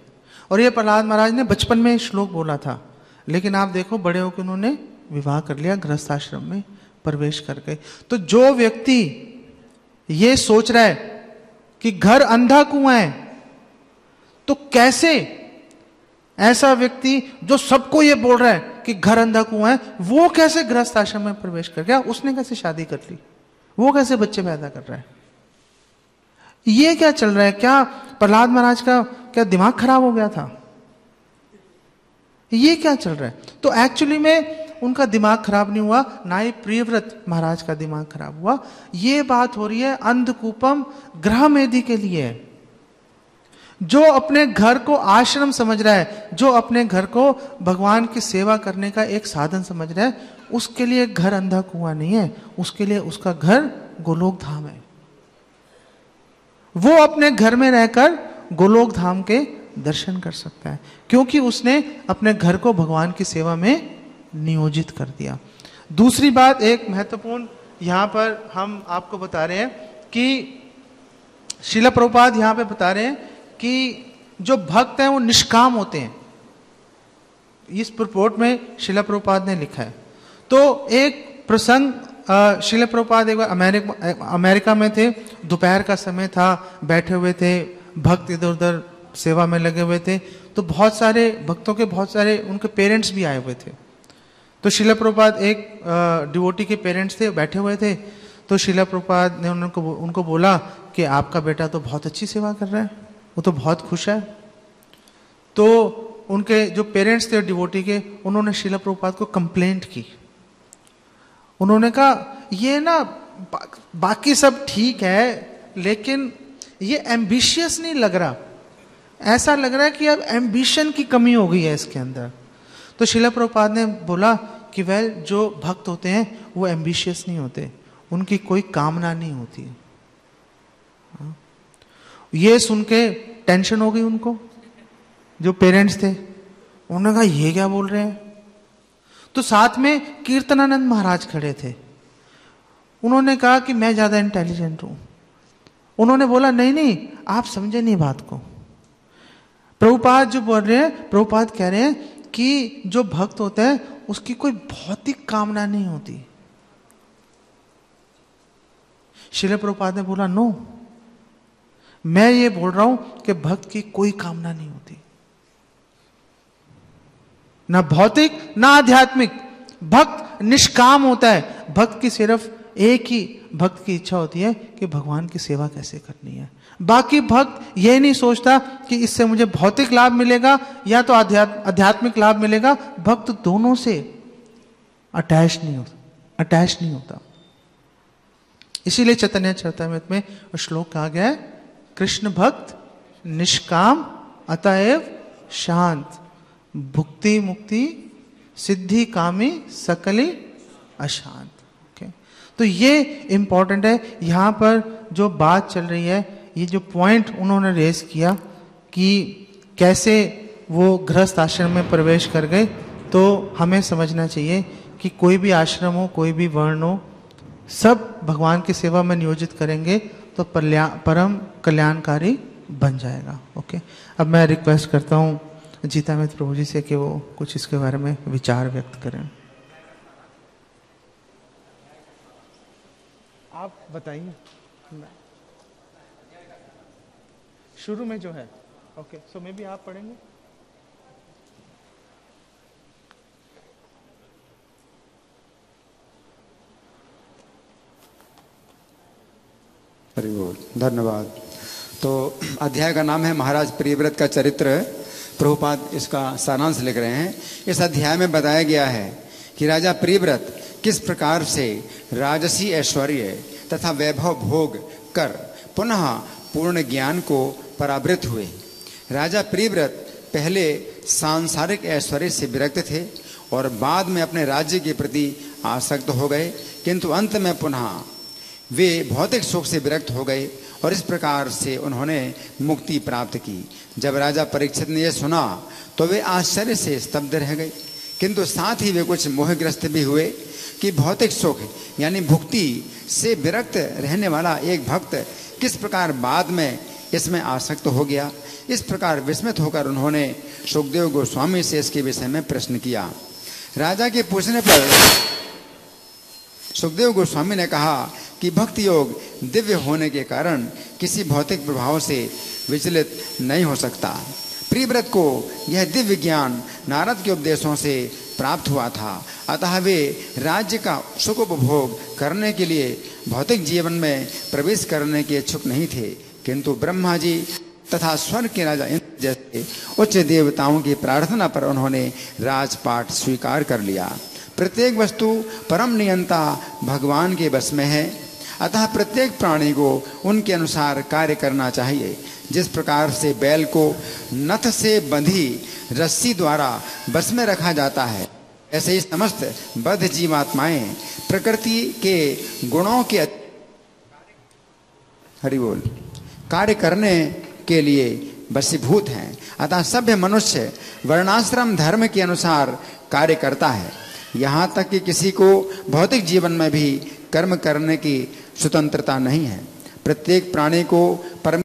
और ये प्रहलाद महाराज ने बचपन में श्लोक बोला था, लेकिन आप देखो बड़े होकर उन्होंने विवाह कर लिया, गृहस्थ आश्रम में प्रवेश कर गए। तो जो व्यक्ति ये सोच रहा है कि घर अंधा कुआं है, तो कैसे ऐसा व्यक्ति जो सबको ये बोल रहा है कि घर अंधा कुआं है, वो कैसे गृहस्थ आश्रम में प्रवेश कर गया, उसने कैसे शादी कर ली, वो कैसे बच्चे पैदा कर रहा है, ये क्या चल रहा है? क्या प्रहलाद महाराज का क्या दिमाग खराब हो गया था? ये क्या चल रहा है? तो एक्चुअली में उनका दिमाग खराब नहीं हुआ, ना ही प्रियव्रत महाराज का दिमाग खराब हुआ। ये बात हो रही है अंधकूपम ग्रह मेधि के लिए। जो अपने घर को आश्रम समझ रहा है, जो अपने घर को भगवान की सेवा करने का एक साधन समझ रहा है, उसके लिए घर अंधा कुआं नहीं है, उसके लिए उसका घर गोलोक धाम है। वो अपने घर में रहकर गोलोक धाम के दर्शन कर सकता है, क्योंकि उसने अपने घर को भगवान की सेवा में नियोजित कर दिया। दूसरी बात एक महत्वपूर्ण यहां पर हम आपको बता रहे हैं कि श्रील प्रभुपाद यहां पे बता रहे हैं कि जो भक्त हैं वो निष्काम होते हैं। इस रिपोर्ट में श्रील प्रभुपाद ने लिखा है। तो एक प्रसंग, श्रील प्रभुपाद एक बार अमेरिका में थे, दोपहर का समय था, बैठे हुए थे, भक्त इधर उधर सेवा में लगे हुए थे। तो बहुत सारे भक्तों के बहुत सारे उनके पेरेंट्स भी आए हुए थे। तो श्रील प्रभुपाद एक डिवोटी के पेरेंट्स थे, बैठे हुए थे। तो श्रील प्रभुपाद ने उनको बोला कि आपका बेटा तो बहुत अच्छी सेवा कर रहा है, वो तो बहुत खुश है। तो उनके जो पेरेंट्स थे डिवोटी के, उन्होंने श्रील प्रभुपाद को कंप्लेंट की। उन्होंने कहा ये ना बाकी सब ठीक है, लेकिन ये एम्बिशियस नहीं लग रहा, ऐसा लग रहा है कि अब एम्बिशन की कमी हो गई है इसके अंदर। तो श्रील प्रभुपाद ने बोला कि वेल, जो भक्त होते हैं वो एम्बिशियस नहीं होते, उनकी कोई कामना नहीं होती। ये सुन के टेंशन हो गई उनको, जो पेरेंट्स थे। उन्होंने कहा ये क्या बोल रहे हैं? तो साथ में कीर्तनानंद महाराज खड़े थे। उन्होंने कहा कि मैं ज्यादा इंटेलिजेंट हूं। उन्होंने बोला नहीं नहीं, आप समझे नहीं बात को। प्रभुपाद जो बोल रहे हैं, प्रभुपाद कह रहे हैं कि जो भक्त होता है उसकी कोई भौतिक कामना नहीं होती। श्रील प्रभुपाद ने बोला नो, मैं ये बोल रहा हूं कि भक्त की कोई कामना नहीं होती, ना भौतिक ना आध्यात्मिक। भक्त निष्काम होता है। भक्त की सिर्फ एक ही भक्त की इच्छा होती है कि भगवान की सेवा कैसे करनी है। बाकी भक्त ये नहीं सोचता कि इससे मुझे भौतिक लाभ मिलेगा या तो आध्यात्मिक लाभ मिलेगा। भक्त दोनों से अटैच नहीं होता। इसीलिए चैतन्य चरितामृत में श्लोक कहा गया है, कृष्ण भक्त निष्काम अतएव शांत, भुक्ति मुक्ति सिद्धि कामी सकली अशांत। तो ये इंपॉर्टेंट है। यहाँ पर जो बात चल रही है, ये जो पॉइंट उन्होंने रेज किया कि कैसे वो गृहस्थ आश्रम में प्रवेश कर गए, तो हमें समझना चाहिए कि कोई भी आश्रम हो, कोई भी वर्ण हो, सब भगवान की सेवा में नियोजित करेंगे तो परम कल्याणकारी बन जाएगा। ओके, अब मैं रिक्वेस्ट करता हूँ जीतामित प्रभु जी से कि वो कुछ इसके बारे में विचार व्यक्त करें। आप बताइए। शुरू में जो है, ओके, सो मे बी आप पढ़ेंगे। हरि बोल, धन्यवाद। तो अध्याय का नाम है महाराज प्रियव्रत का चरित्र। प्रभुपाद इसका सारांश लिख रहे हैं। इस अध्याय में बताया गया है कि राजा प्रियव्रत किस प्रकार से राजसी ऐश्वर्य तथा वैभव भोग कर पुनः पूर्ण ज्ञान को परावृत हुए। राजा प्रियव्रत पहले सांसारिक ऐश्वर्य से विरक्त थे और बाद में अपने राज्य के प्रति आसक्त हो गए, किंतु अंत में पुनः वे भौतिक सुख से विरक्त हो गए और इस प्रकार से उन्होंने मुक्ति प्राप्त की। जब राजा परीक्षित ने यह सुना तो वे आश्चर्य से स्तब्ध रह गए, किंतु साथ ही वे कुछ मोहग्रस्त भी हुए कि भौतिक सुख यानी भुक्ति से विरक्त रहने वाला एक भक्त किस प्रकार बाद में इसमें आसक्त हो गया। इस प्रकार विस्मित होकर उन्होंने सुखदेव गोस्वामी से इसके विषय में प्रश्न किया। राजा के पूछने पर सुखदेव गोस्वामी ने कहा कि भक्ति योग दिव्य होने के कारण किसी भौतिक प्रभाव से विचलित नहीं हो सकता। प्रियव्रत को यह दिव्य ज्ञान नारद के उपदेशों से प्राप्त हुआ था, अतः वे राज्य का सुख उपभोग करने के लिए भौतिक जीवन में प्रवेश करने के इच्छुक नहीं थे, किंतु ब्रह्मा जी तथा स्वर्ग के राजा इंद्र जैसे उच्च देवताओं की प्रार्थना पर उन्होंने राजपाट स्वीकार कर लिया। प्रत्येक वस्तु परम नियंता भगवान के बस में है, अतः प्रत्येक प्राणी को उनके अनुसार कार्य करना चाहिए। जिस प्रकार से बैल को नथ से बंधी रस्सी द्वारा बस में रखा जाता है, ऐसे ही समस्त बद्ध जीवात्माएं प्रकृति के गुणों के हरि बोल कार्य करने के लिए वशीभूत हैं। अतः सभ्य मनुष्य वर्णाश्रम धर्म के अनुसार कार्य करता है, यहाँ तक कि किसी को भौतिक जीवन में भी कर्म करने की स्वतंत्रता नहीं है। प्रत्येक प्राणी को परम